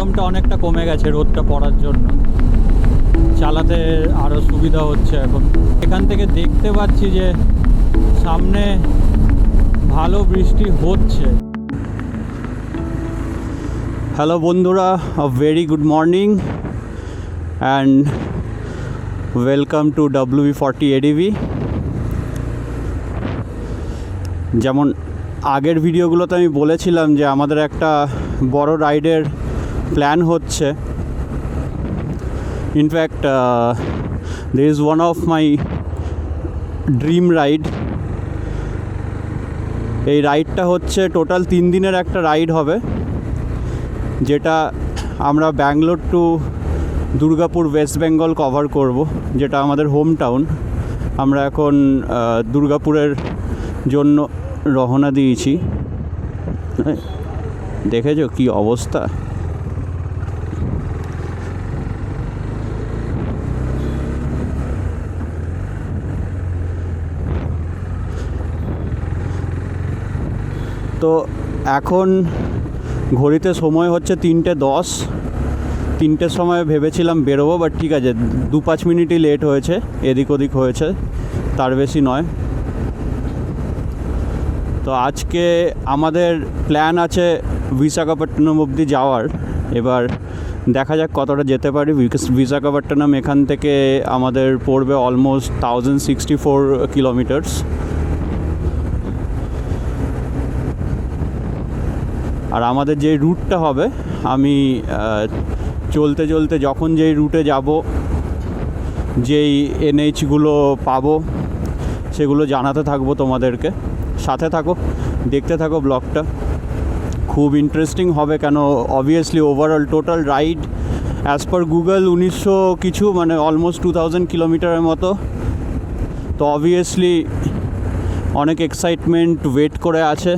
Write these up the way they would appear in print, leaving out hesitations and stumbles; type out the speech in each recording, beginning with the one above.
গরমটা অনেকটা কমে গেছে রোদটা পড়ার জন্য, চালাতে আরও সুবিধা হচ্ছে। এখন এখান থেকে দেখতে পাচ্ছি যে সামনে ভালো বৃষ্টি হচ্ছে। হ্যালো বন্ধুরা, very good morning and welcome to WV40 ADV। যেমন আগের ভিডিওগুলোতে আমি বলেছিলাম যে আমাদের একটা বড় রাইডের প্ল্যান হচ্ছে। In fact there is one of my dream ride। এই রাইডটা হচ্ছে টোটাল 3 দিনের একটা রাইড হবে, যেটা আমরা Bangalore to Durgapur West Bengal cover করব, যেটা আমাদের হোম টাউন। আমরা এখন দুর্গাপুরের জন্য রওনা দিয়েছি। দেখেছো কি অবস্থা? তো এখন ঘড়িতে সময় হচ্ছে 3:10। 3টের সময় ভেবেছিলাম বেরোবো, বাট ঠিক আছে 2-5 মিনিটই লেট হয়েছে, এদিক ওদিক হয়েছে, তার বেশি নয়। তো আজকে আমাদের প্ল্যান আছে বিশাখাপট্টনম অবধি যাওয়ার। এবার দেখা যাক কতটা যেতে পারি। বিশাখাপট্টনম এখান থেকে আমাদের পড়বে অলমোস্ট 1064 কিলোমিটার্স। আর আমাদের যে রুটটা হবে, আমি চলতে চলতে যখন যেই রুটে যাব, যেই NHগুলো পাবো, সেগুলো জানাতে থাকবো তোমাদেরকে। সাথে থাকো, দেখতে থাকো ব্লগটা, খুব ইন্টারেস্টিং হবে। কেন, obviously overall total ride as per Google 1900 কিছু, মানে অলমোস্ট 2000 কিলোমিটারের মতো। তো অবভিয়াসলি অনেক এক্সাইটমেন্ট ওয়েট করে আছে।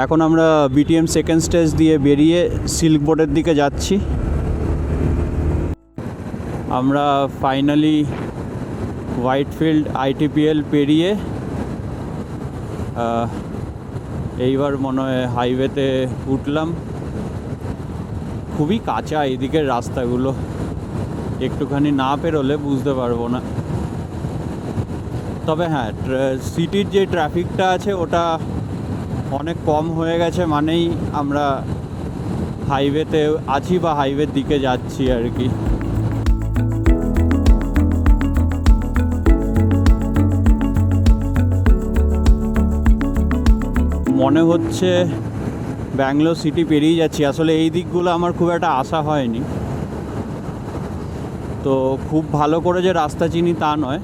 এখন আমরা BTM সেকেন্ড স্টেজ দিয়ে বেরিয়ে সিল্ক বোর্ডের দিকে যাচ্ছি। আমরা ফাইনালি হোয়াইটফিল্ড ITPL পেরিয়ে এইবার মনে হয় হাইওয়েতে উঠলাম। খুবই কাঁচা এদিকের রাস্তাগুলো, একটুখানি না পেরোলে বুঝতে পারবো না। তবে হ্যাঁ, সিটির যে ট্রাফিকটা আছে ওটা অনেক কম হয়ে গেছে, মানেই আমরা হাইওয়েতে আছি বা হাইওয়ের দিকে যাচ্ছি আর কি। মনে হচ্ছে ব্যাঙ্গালোর সিটি পেরিয়ে যাচ্ছি। আসলে এই দিকগুলো আমার খুব একটা আশা হয়নি, তো খুব ভালো করে যে রাস্তা চিনি তা নয়।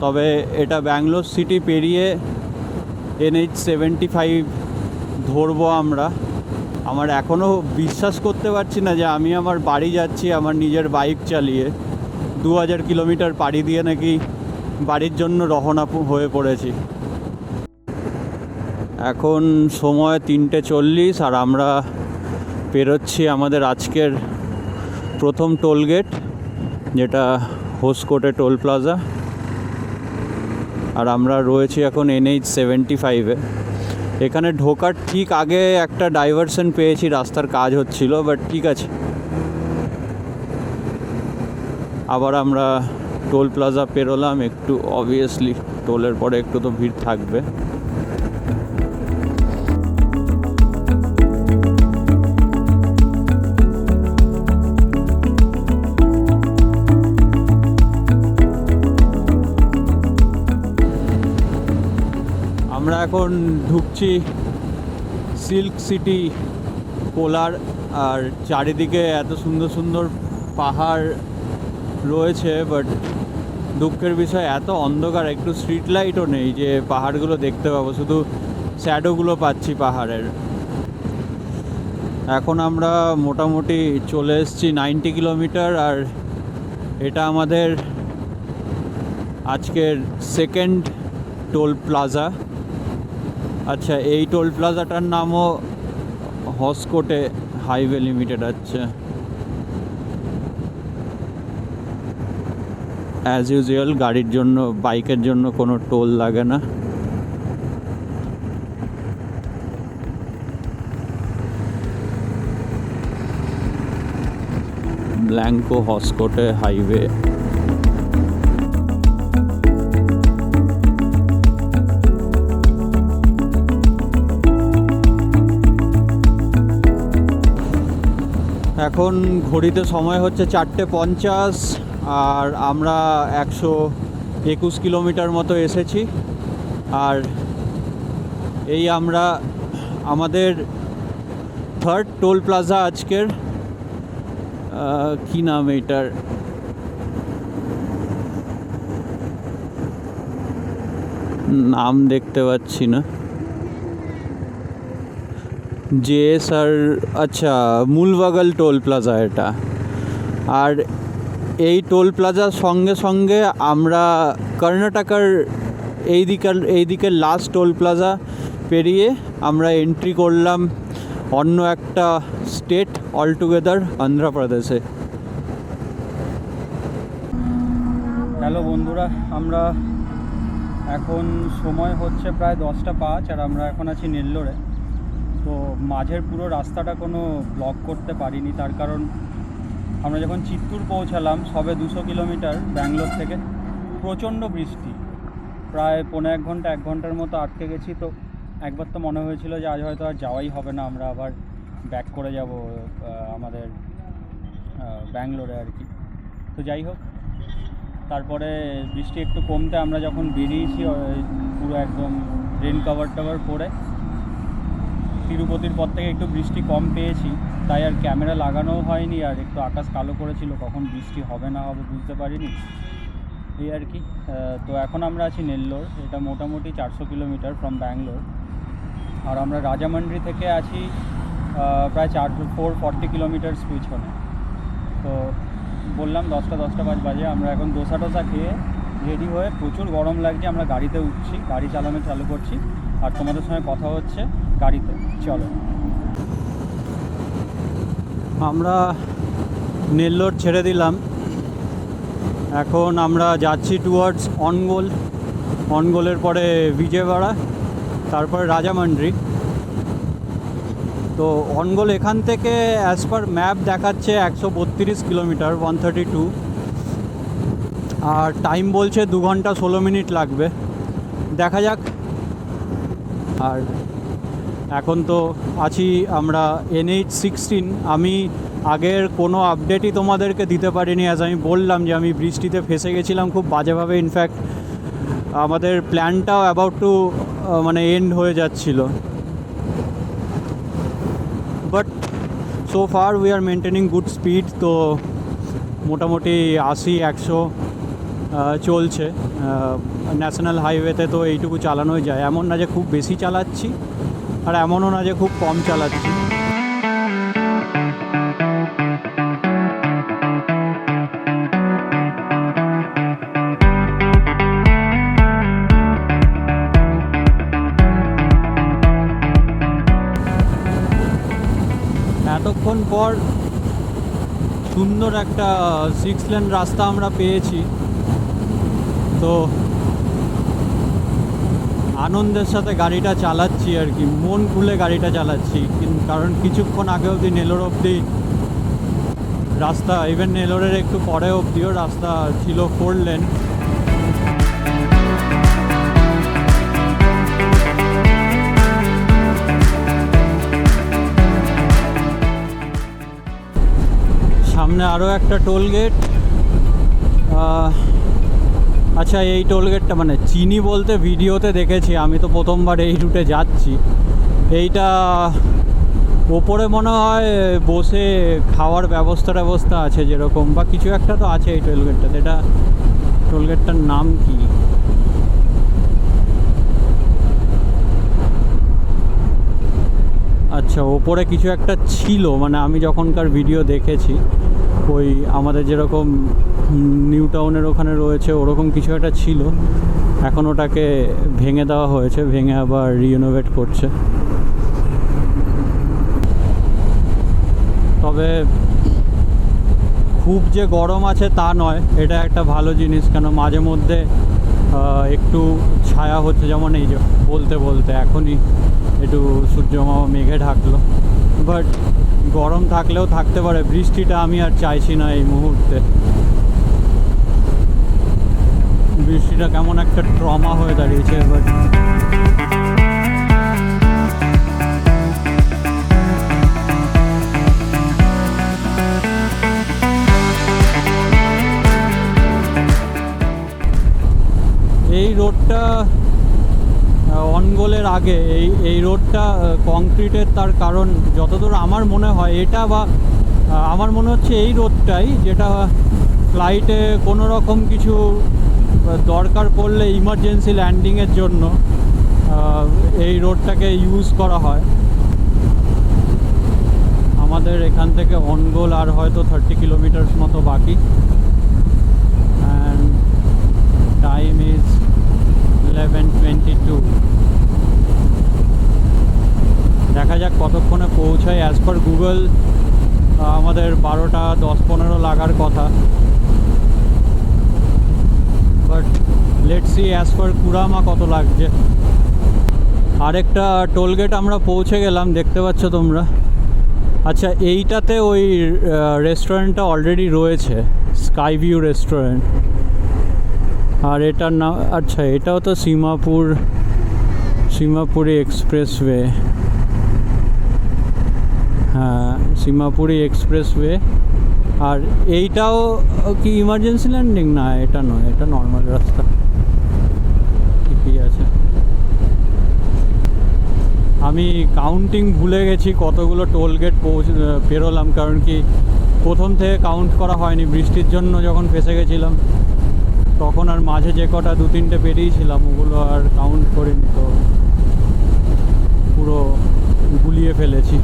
তবে এটা ব্যাঙ্গালোর সিটি পেরিয়ে NH75 ধরবো আমরা। আমার এখনও বিশ্বাস করতে পারছি না যে আমি আমার বাড়ি যাচ্ছি আমার নিজের বাইক চালিয়ে। 2000 কিলোমিটার পাড়ি দিয়ে নাকি বাড়ির জন্য রওনা হয়ে পড়েছি। এখন সময় 3:40 আর আমরা পেরোচ্ছি আমাদের আজকের প্রথম টোল গেট, যেটা হোসকোটে টোল প্লাজা। আর আমরা রয়েছি এখন NH75-এ। এখানে ঢোকার ঠিক আগে একটা ডাইভারশন পেয়েছি, রাস্তার কাজ হচ্ছিল, বাট ঠিক আছে। আবার আমরা টোল প্লাজা পেরোলাম। একটু অবভিয়াসলি টোলের পরে একটু তো ভিড় থাকবে। আমরা এখন ঢুকছি সিল্ক সিটি কোলার। আর চারিদিকে এত সুন্দর সুন্দর পাহাড় রয়েছে, বাট দুঃখের বিষয় এত অন্ধকার, একটু স্ট্রিট লাইটও নেই যে পাহাড়গুলো দেখতে পাবো, শুধু শ্যাডোগুলো পাচ্ছি পাহাড়ের। এখন আমরা মোটামুটি চলে এসেছি 90 কিলোমিটার। আর এটা আমাদের আজকের সেকেন্ড টোল প্লাজা। আচ্ছা, এই টোল প্লাজাটার নামও হসকোটে হাইওয়ে লিমিটেড। আচ্ছা, অ্যাজ ইউজুয়াল গাড়ির জন্য, বাইকের জন্য কোনো টোল লাগে না। ব্ল্যাঙ্কো হসকোটে হাইওয়ে। এখন ঘড়িতে সময় হচ্ছে 4:50 আর আমরা 121 কিলোমিটার মতো এসেছি। আর এই আমরা আমাদের থার্ড টোল প্লাজা আজকের, কি নাম এটার, নাম দেখতে পাচ্ছি না, JSR, আচ্ছা মুলবাগল টোল প্লাজা এটা। আর এই টোল প্লাজার সঙ্গে সঙ্গে আমরা কর্ণাটকার এই দিকের লাস্ট টোল প্লাজা পেরিয়ে আমরা এন্ট্রি করলাম অন্য একটা স্টেট অলটুগেদার, অন্ধ্রপ্রদেশে। হ্যালো বন্ধুরা, আমরা এখন সময় হচ্ছে প্রায় 10:05 আর আমরা এখন আছি নেল্লোরে। তো মাঝের পুরো রাস্তাটা কোনো ব্লক করতে পারিনি, তার কারণ আমরা যখন চিত্তুর পৌঁছালাম সবে 200 কিলোমিটার ব্যাঙ্গালোর থেকে, প্রচণ্ড বৃষ্টি, প্রায় 1.5 ঘন্টার মতো আটকে গেছি। তো একবার তো মনে হয়েছিল যে আজ হয়তো আর যাওয়াই হবে না, আমরা আবার ব্যাক করে যাব আমাদের ব্যাঙ্গালোরে আর কি। তো যাই হোক, তারপরে বৃষ্টি একটু কমতে আমরা যখন বেরিয়েছি পুরো একদম রেন কভার পরে, তিরুপতির পর থেকে একটু বৃষ্টি কম পেয়েছি, তাই আর ক্যামেরা লাগানোও হয়নি। আর একটু আকাশ কালো করেছিল, কখন বৃষ্টি হবে না হবে বুঝতে পারিনি, এই আর কি। তো এখন আমরা আছি নেল্লোর, এটা মোটামুটি 400 কিলোমিটার ফ্রম ব্যাঙ্গালোর। আর আমরা রাজামান্ডি থেকে আছি প্রায় 440 কিলোমিটার পিছনে। তো বললাম 10:05 বাজে, আমরা এখন দোসা খেয়ে রেডি হয়ে, প্রচুর গরম লাগছে, আমরা গাড়িতে উঠছি, গাড়ি চালু করছি আর তোমাদের সঙ্গে কথা হচ্ছে গাড়িতে। চলো, আমরা নেল্লোর ছেড়ে দিলাম, এখন আমরা যাচ্ছি টুয়ার্ডস অনগোলের পরে বিজয়ওয়াড়া, তারপরে রাজামান্ডি। তো অনগোল এখান থেকে অ্যাজ পার ম্যাপ দেখাচ্ছে 132 কিলোমিটার, 132, আর টাইম বলছে 2 ঘন্টা 16 মিনিট লাগবে, দেখা যাক। আর এখন তো আছি আমরা NH16। আমি আগের কোনো আপডেটই তোমাদেরকে দিতে পারিনি, অ্যাজ আমি বললাম যে আমি বৃষ্টিতে ফেসে গেছিলাম খুব বাজেভাবে। ইনফ্যাক্ট আমাদের প্ল্যানটাও অ্যাবাউট টু এন্ড হয়ে যাচ্ছিল, but so far we are maintaining good speed. তো মোটামুটি 80-100 চলছে ন্যাশনাল হাইওয়েতে। তো এইটুকু চালানোই যায়, এমন না যে খুব বেশি চালাচ্ছি আর এমনও না যে খুব কম চালাচ্ছি। এতক্ষণ পর সুন্দর একটা 6 লেন রাস্তা আমরা পেয়েছি, তো আনন্দের সাথে গাড়িটা চালাচ্ছি আর কি, মন খুলে গাড়িটা চালাচ্ছি। কারণ কিছুক্ষণ আগে অবধি নেলোর অবধি রাস্তা, ইভেন নেলোরের একটু পরে অবধিও রাস্তা ছিল 4 লেন। সামনে আরও একটা টোল গেট। আচ্ছা, এই টোল গেটটা চিনি বলতে ভিডিওতে দেখেছি, আমি তো প্রথমবার এই রুটে যাচ্ছি। এইটা ওপরে মনে হয় বসে খাওয়ার ব্যবস্থা আছে যেরকম, বা কিছু একটা তো আছে এই টোল গেটটাতে। এটা টোল গেটটার নাম কি? আচ্ছা, ওপরে কিছু একটা ছিল, আমি যখনকার ভিডিও দেখেছি ওই আমাদের যেরকম নিউ টাউনের ওখানে রয়েছে ওরকম কিছু একটা ছিল। এখন ওটাকে ভেঙে দেওয়া হয়েছে, ভেঙে আবার রিনোভেট করছে। তবে খুব যে গরম আছে তা নয়, এটা একটা ভালো জিনিস, কেন মাঝে মধ্যে একটু ছায়া হচ্ছে। যেমন এই যে বলতে এখনই একটু সূর্য মামা মেঘে ঢাকলো, বাট গরম থাকলেও থাকতে পারে, বৃষ্টিটা আমি আর চাইছি না এই মুহূর্তে। বৃষ্টিটা কেমন একটা ট্রমা হয়ে দাঁড়িয়েছে এবার। এই রোডটা অনগোলের আগে এই রোডটা কংক্রিটের, তার কারণ যতদূর আমার মনে হয় এটা, বা আমার মনে হচ্ছে এই রোডটাই যেটা ফ্লাইটে কোনো রকম কিছু দরকার পড়লে ইমার্জেন্সি ল্যান্ডিংয়ের জন্য এই রোডটাকে ইউজ করা হয়। আমাদের এখান থেকে অনগোল আর হয়তো 30 কিলোমিটার মতো বাকি। And time is 11:22। দেখা যাক কতক্ষণে পৌঁছায়। অ্যাজ পার গুগল আমাদের 12টা 10-15 লাগার কথা, but let's see as per Kurama কত লাগছে। আরেকটা টোলগেট আমরা পৌঁছে গেলাম, দেখতে পাচ্ছ তোমরা। আচ্ছা, এইটাতে ওই রেস্টুরেন্টটা অলরেডি রয়েছে, স্কাই ভিউ রেস্টুরেন্ট। আর এটার নাম, আচ্ছা এটাও তো সীমাপুরি এক্সপ্রেসওয়ে। হ্যাঁ, সীমাপুরি এক্সপ্রেসওয়ে। আর এইটাও কি ইমার্জেন্সি ল্যান্ডিং? না, এটা নয়, এটা নর্মাল রাস্তা। ঠিকই আছে। আমি কাউন্টিং ভুলে গেছি কতগুলো টোল গেট পেরোলাম, কারণ কি প্রথম থেকে কাউন্ট করা হয়নি। বৃষ্টির জন্য যখন ফেসে গেছিলাম তখন আর মাঝে যে কটা 2-3টে পেরিয়েছিলাম ওগুলো আর কাউন্ট করিনি, তো পুরো গুলিয়ে ফেলেছি।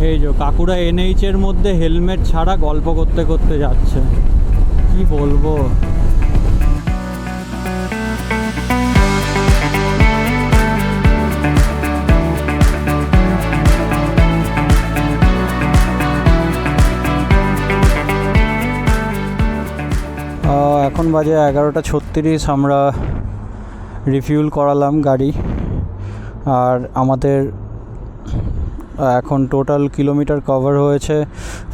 এই যে কাকুরা এনএইচের মধ্যে হেলমেট ছাড়া গল্প করতে করতে যাচ্ছে, কি বলবো। এখন বাজে 11:36। আমরা রিফিউল করালাম গাড়ি। আর আমাদের এখন টোটাল কিলোমিটার কভার হয়েছে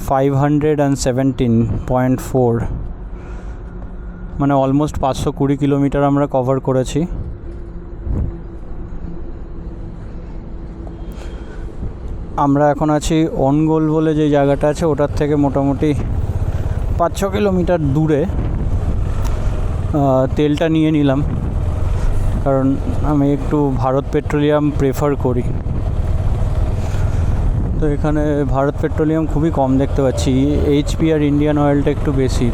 517.4, মানে অলমোস্ট 520 কিলোমিটার আমরা কভার করেছি। আমরা এখন আছি অনগোল বলে যে জায়গাটা আছে, ওটার থেকে মোটামুটি 5-6 কিলোমিটার দূরে। তেলটা নিয়ে নিলাম, কারণ আমি একটু ভারত পেট্রোলিয়াম প্রেফার করি। তো এখানে ভারত পেট্রোলিয়াম খুবই কম দেখতে পাচ্ছি, এইচপি আর ইন্ডিয়ান অয়েলটা একটু বেশি।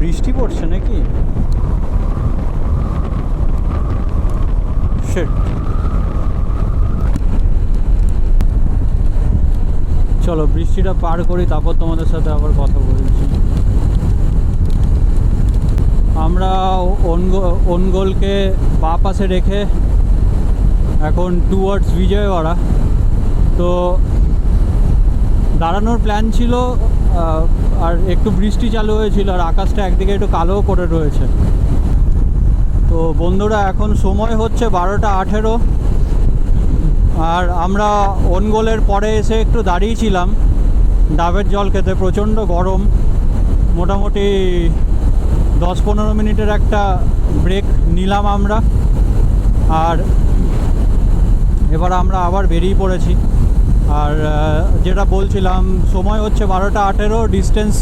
বৃষ্টি পড়ছে নাকি? শিট। চলো বৃষ্টিটা পার করি, তারপর তোমাদের সাথে আবার কথা বলছি। আমরা অনগোলকে বাঁ পাশে রেখে এখন টুয়ার্ডস বিজয়ওয়াড়া। তো দাঁড়ানোর প্ল্যান ছিল, আর একটু বৃষ্টি চালু হয়েছিল, আর আকাশটা একদিকে একটু কালোও করে রয়েছে। তো বন্ধুরা, এখন সময় হচ্ছে 12:18, আর আমরা অনগোলের পরে এসে একটু দাঁড়িয়েছিলাম ডাবের জল খেতে। প্রচণ্ড গরম, মোটামুটি 10-15 মিনিটের একটা ব্রেক নিলাম আমরা। আর এবার আমরা আবার বেরিয়ে পড়েছি। আর যেটা বলছিলাম, সময় হচ্ছে 12:18, ডিস্টেন্স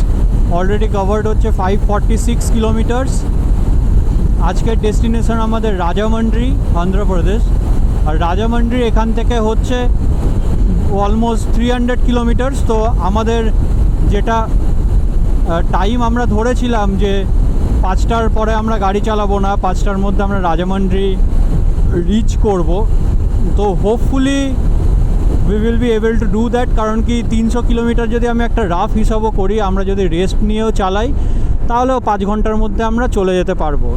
অলরেডি কভার্ড হচ্ছে 546 কিলোমিটার্স। আজকের ডেস্টিনেশন আমাদের রাজামন্ড্রি, অন্ধ্রপ্রদেশ। আর রাজামন্ড্রি এখান থেকে হচ্ছে অলমোস্ট 300 কিলোমিটার্স। তো আমাদের যেটা টাইম আমরা ধরেছিলাম যে 5টার পরে আমরা গাড়ি চালাবো না, 5টার মধ্যে আমরা রাজামন্ড্রি রিচ করব। তো hopefully we will be able to do that, কারণ কি 300 কিলোমিটার যদি আমি একটা রাফ হিসাবও করি, আমরা যদি রেস্ট নিয়েও চালাই তাহলেও 5 ঘন্টার মধ্যে আমরা চলে যেতে পারবো।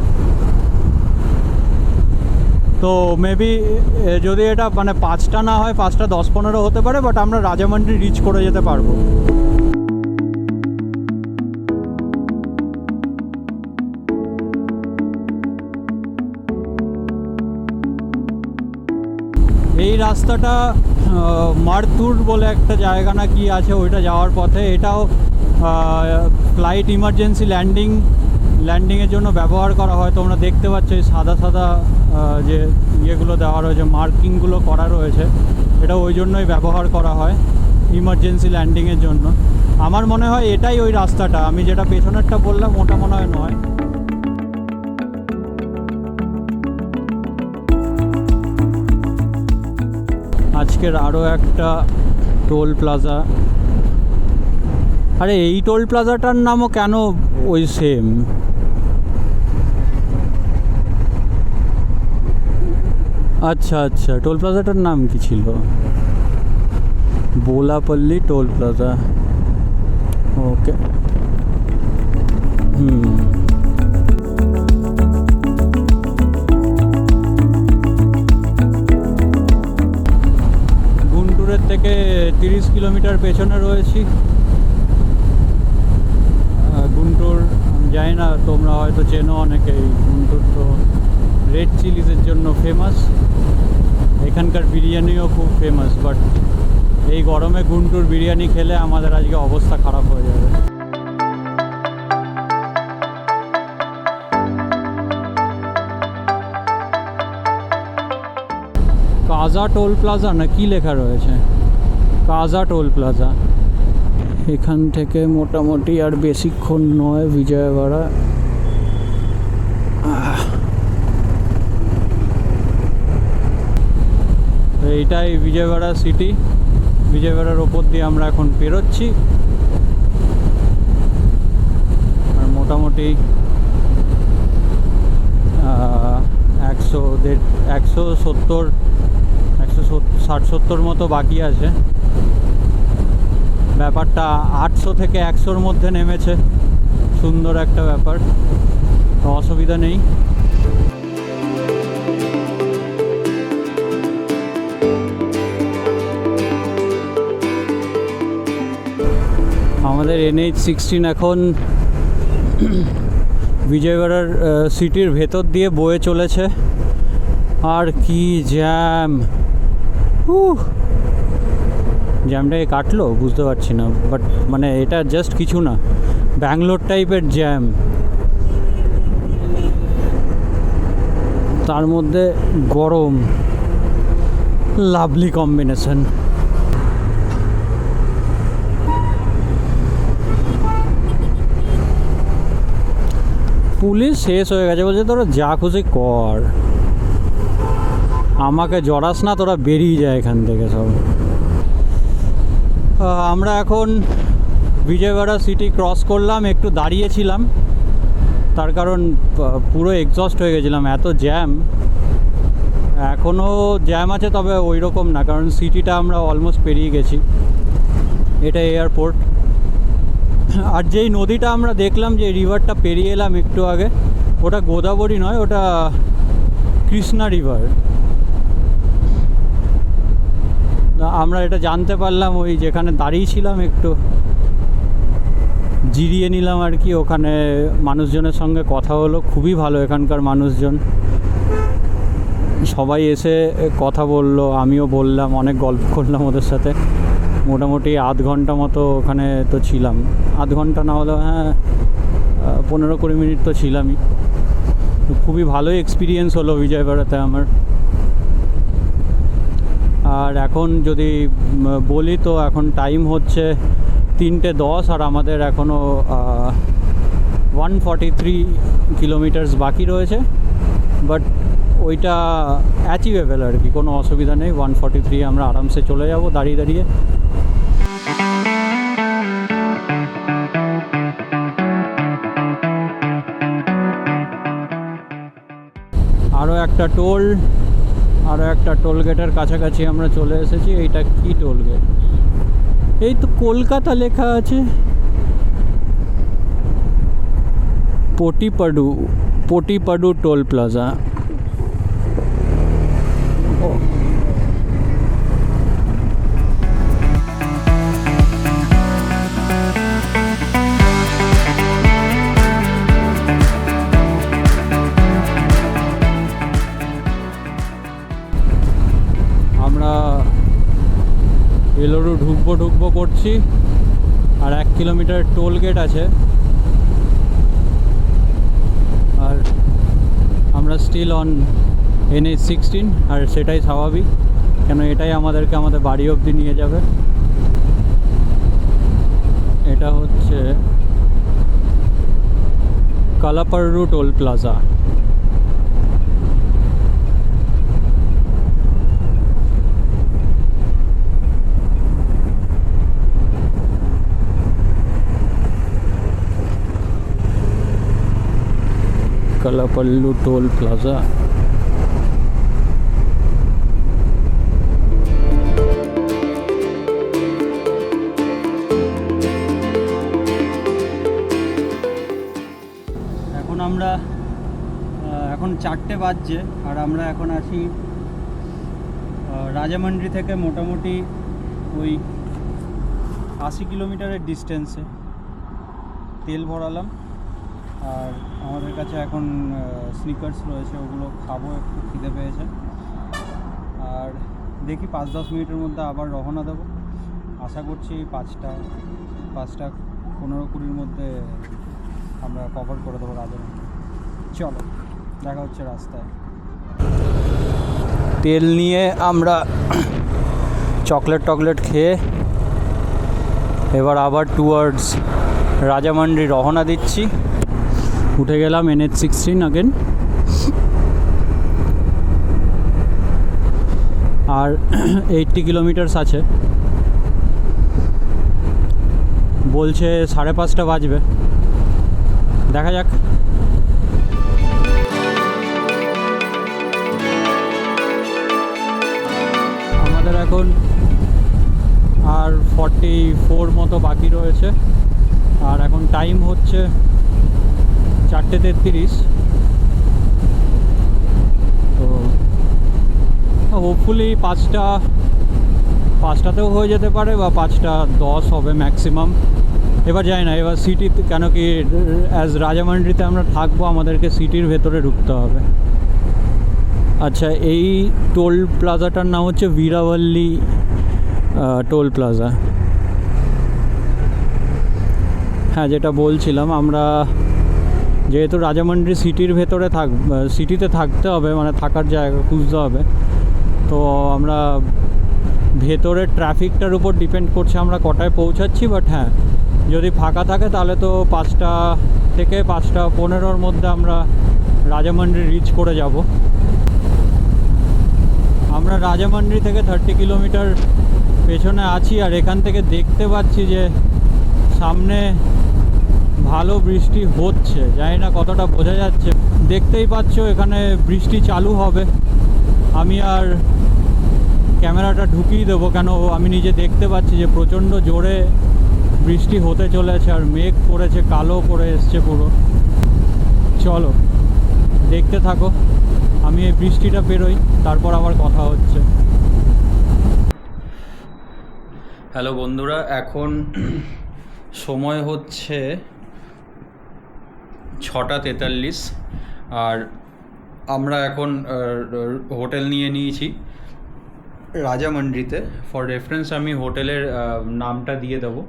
তো মেবি যদি এটা মানে 5টা না হয়, 5:10-15 হতে পারে, বাট আমরা রাজামন্ড্রি রিচ করে যেতে পারবো। এই রাস্তাটা মারতুর বলে একটা জায়গা না কি আছে, ওইটা যাওয়ার পথে। এটাও ফ্লাইট ইমার্জেন্সি ল্যান্ডিংয়ের জন্য ব্যবহার করা হয়। তোমরা দেখতে পাচ্ছ এই সাদা সাদা যে ইয়েগুলো দেওয়া রয়েছে, মার্কিংগুলো করা রয়েছে, এটা ওই জন্যই ব্যবহার করা হয়, ইমার্জেন্সি ল্যান্ডিংয়ের জন্য। আমার মনে হয় এটাই ওই রাস্তাটা, আমি যেটা পেছনেরটা বললাম ওটা মনে হয় নয়। আজকের আরও একটা টোল প্লাজা। আরে এই টোল প্লাজাটার নামও কেন ওই সেম? আচ্ছা আচ্ছা, টোল প্লাজাটার নাম কি ছিল? বোলাপল্লী টোল প্লাজা। ওকে। গুন্টুরের থেকে 30 কিলোমিটার পেছনে রয়েছি। গুন্টুর জানি না, তোমরা হয়তো চেনো অনেকেই। গুন্টুর তো রেড চিলিজের জন্য ফেমাস, এখানকার বিরিয়ানিও খুব ফেমাস। বাট এই গরমে গুন্টুর বিরিয়ানি খেলে আমাদের আজকে অবস্থা খারাপ হয়ে যাবে। কাজা টোল প্লাজা না কি লেখা রয়েছে? কাজা টোল প্লাজা। এখান থেকে মোটামুটি আর বেশিক্ষণ নয় বিজয়ওয়াড়া। এইটাই বিজয়ওয়াড়া সিটি। বিজয়ওয়াড়ার ওপর দিয়ে আমরা এখন পেরোচ্ছি। আর মোটামুটি 160-170 মতো বাকি আছে। ব্যাপারটা 800 থেকে 100-র মধ্যে নেমেছে। সুন্দর একটা ব্যাপার, অসুবিধা নেই। আমাদের NH-16 এখন বিজয়ওয়াড়ার সিটির ভেতর দিয়ে বয়ে চলেছে। আর কি জ্যাম! জ্যামটাকে কাটলো বুঝতে পারছি না, বাট মানে এটা জাস্ট কিছু না, ব্যাঙ্গালোর টাইপের জ্যাম। তার মধ্যে গরম, লাভলি কম্বিনেশন। পুলিশ শেষ হয়ে গেছে, বলছে তোরা যা খুশি কর, আমাকে জড়াস না, তোরা বেরিয়ে যায় এখান থেকে সব। আমরা এখন বিজয়ওয়াড়া সিটি ক্রস করলাম। একটু দাঁড়িয়েছিলাম, তার কারণ পুরো এক্সস্ট হয়ে গেছিলাম, এত জ্যাম। এখনও জ্যাম আছে, তবে ওই রকম না, কারণ সিটিটা আমরা অলমোস্ট পেরিয়ে গেছি। এটা এয়ারপোর্ট। আর যেই নদীটা আমরা দেখলাম, যে রিভারটা পেরিয়ে এলাম একটু আগে, ওটা গোদাবরী নয়, ওটা কৃষ্ণা রিভার। আমরা এটা জানতে পারলাম ওই যেখানে দাঁড়িয়েছিলাম, একটু জিরিয়ে নিলাম আর কি। ওখানে মানুষজনের সঙ্গে কথা হলো, খুবই ভালো এখানকার মানুষজন, সবাই এসে কথা বললো, আমিও বললাম, অনেক গল্প করলাম ওদের সাথে। মোটামুটি আধ ঘন্টা মতো ওখানে তো ছিলাম, আধ ঘন্টা না হলেও হ্যাঁ 15-20 মিনিট তো ছিলামই। খুবই ভালোই এক্সপিরিয়েন্স হলো বিজয়ওয়াড়াতে আমার। আর এখন যদি বলি তো এখন টাইম হচ্ছে 3:10, আর আমাদের এখনও 143 কিলোমিটার্স বাকি রয়েছে। বাট ওইটা অ্যাচিভেবল আর কি, কোনো অসুবিধা নেই। 143 আমরা আরামসে চলে যাব দাঁড়িয়ে দাঁড়িয়ে। আরও একটা টোল গেটের কাছাকাছি আমরা চলে এসেছি। এইটা কি টোল গেট? এই তো কলকাতা লেখা আছে। পটিপাডু টোল প্লাজা। ঢুকবো করছি। আর 1 কিলোমিটার টোল গেট আছে। আর আমরা স্টিল অন NH16, আর সেটাই স্বাভাবিক, কেন এটাই আমাদেরকে আমাদের বাড়ি অবধি নিয়ে যাবে। এটা হচ্ছে Kalaparu toll plaza. Kalapallu toll plaza. এখন 4টে বাজছে, আর আমরা এখন আছি রাজামন্ডি থেকে মোটামুটি ওই 80 কিলোমিটারের ডিস্টেন্সে। তেল ভরালাম, আর আমাদের কাছে এখন স্নিকার্স রয়েছে, ওগুলো খাবো, একটু খিদে পেয়েছে। আর দেখি 5-10 মিনিটের মধ্যে আবার রওনা দেবো। আশা করছি 5:15-20 মধ্যে আমরা কভার করে দেবো রাজামন্ডি। চলো, দেখা হচ্ছে রাস্তায়। তেল নিয়ে আমরা চকলেট খেয়ে এবার আবার টুয়ার্ডস রাজামন্ডি রওনা দিচ্ছি। উঠে গেলাম NH16 আগেন। আর 80 কিলোমিটার্স আছে, বলছে 5:30 বাজবে, দেখা যাক। আমাদের এখন আর 44 মতো বাকি রয়েছে, আর এখন টাইম হচ্ছে 4:33। তো হোপফুলি 5টাতেও হয়ে যেতে পারে, বা 5:10 হবে ম্যাক্সিমাম। এবার যাই না, এবার সিটিতে, কেন কি অ্যাজ রাজামন্ডিতে আমরা থাকবো, আমাদেরকে সিটির ভেতরে ঢুকতে হবে। আচ্ছা, এই টোল প্লাজাটার নাম হচ্ছে বীরাবল্লী টোল প্লাজা। হ্যাঁ, যেটা বলছিলাম, আমরা যেহেতু রাজামন্ডি সিটির ভেতরে সিটিতে থাকতে হবে, মানে থাকার জায়গা খুঁজতে হবে, তো আমরা ভেতরের ট্রাফিকটার উপর ডিপেন্ড করছে আমরা কটায় পৌঁছাচ্ছি। বাট হ্যাঁ, যদি ফাঁকা থাকে তাহলে তো 5টা থেকে 5:15 মধ্যে আমরা রাজামন্ডি রিচ করে যাব। আমরা রাজামন্ডি থেকে 30 কিলোমিটার পেছনে আছি, আর এখান থেকে দেখতে পাচ্ছি যে সামনে ভালো বৃষ্টি হচ্ছে। জানি না কতটা বোঝা যাচ্ছে, দেখতেই পাচ্ছ এখানে বৃষ্টি চালু হবে। আমি আর ক্যামেরাটা ঢুকিয়ে দেবো, কেন আমি নিজে দেখতে পাচ্ছি যে প্রচণ্ড জোরে বৃষ্টি হতে চলেছে, আর মেঘ করেছে, কালো করে এসছে পুরো। চলো দেখতে থাকো, আমি এই বৃষ্টিটা পেরোই, তারপর আবার কথা হচ্ছে। হ্যালো বন্ধুরা, এখন সময় হচ্ছে 6:43, আর আমরা এখন হোটেল নিয়ে নিয়েছি রাজামন্ডিতে। ফর রেফারেন্স আমি হোটেলের নামটা দিয়ে দেবো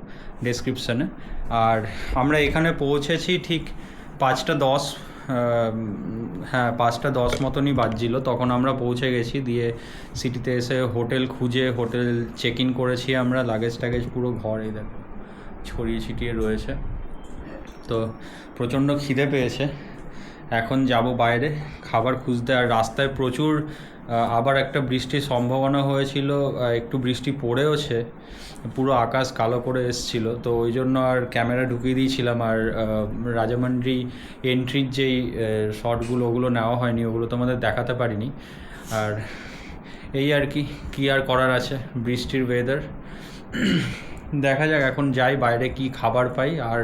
ডেসক্রিপশানে। আর আমরা এখানে পৌঁছেছি ঠিক 5:10, হ্যাঁ 5:10 মতনই বাজছিল, তখন আমরা পৌঁছে গেছি। দিয়ে সিটিতে এসে হোটেল খুঁজে হোটেল চেক ইন করেছি আমরা। লাগেজ টাগেজ পুরো ঘরে দেখো ছড়িয়ে ছিটিয়ে রয়েছে। তো প্রচণ্ড খিদে পেয়েছে, এখন যাব বাইরে খাবার খুঁজতে। আর রাস্তায় প্রচুর আবার একটা বৃষ্টির সম্ভাবনা হয়েছিল, একটু বৃষ্টি পড়েওছে, পুরো আকাশ কালো করে এসছিল। তো ওই জন্য আর ক্যামেরা ঢুকিয়ে দিয়েছিলাম, আর রাজামন্ডি এন্ট্রির যেই শটগুলো ওগুলো নেওয়া হয়নি, ওগুলো তোমাদের দেখাতে পারিনি। আর এই আর কি আর করার আছে, বৃষ্টির ওয়েদার। দেখা যাক, এখন যাই বাইরে কি খাবার পাই, আর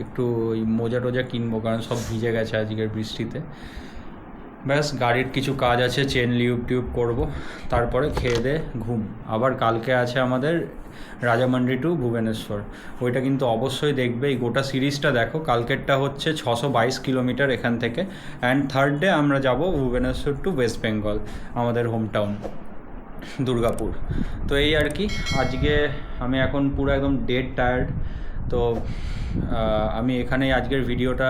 একটু ওই মোজা টোজা কিনবো, কারণ সব ভিজে গেছে আজকের বৃষ্টিতে। ব্যাস, গাড়ির কিছু কাজ আছে, চেন টিউব করবো, তারপরে খেয়ে দে ঘুম। আবার কালকে আছে আমাদের রাজামন্ডি টু ভুবনেশ্বর, ওইটা কিন্তু অবশ্যই দেখবে। এই গোটা সিরিজটা দেখো। কালকেরটা হচ্ছে 622 কিলোমিটার এখান থেকে, অ্যান্ড থার্ড ডে আমরা যাব ভুবনেশ্বর টু ওয়েস্ট বেঙ্গল, আমাদের হোম টাউন। দুর্গাপুর। তো এই আর কি, আজকে আমি এখন পুরো একদম ডেড টায়ার্ড। তো আমি এখানেই আজকের ভিডিওটা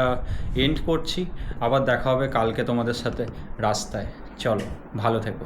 এন্ড করছি। আবার দেখা হবে কালকে তোমাদের সাথে রাস্তায়। চলো, ভালো থেকো।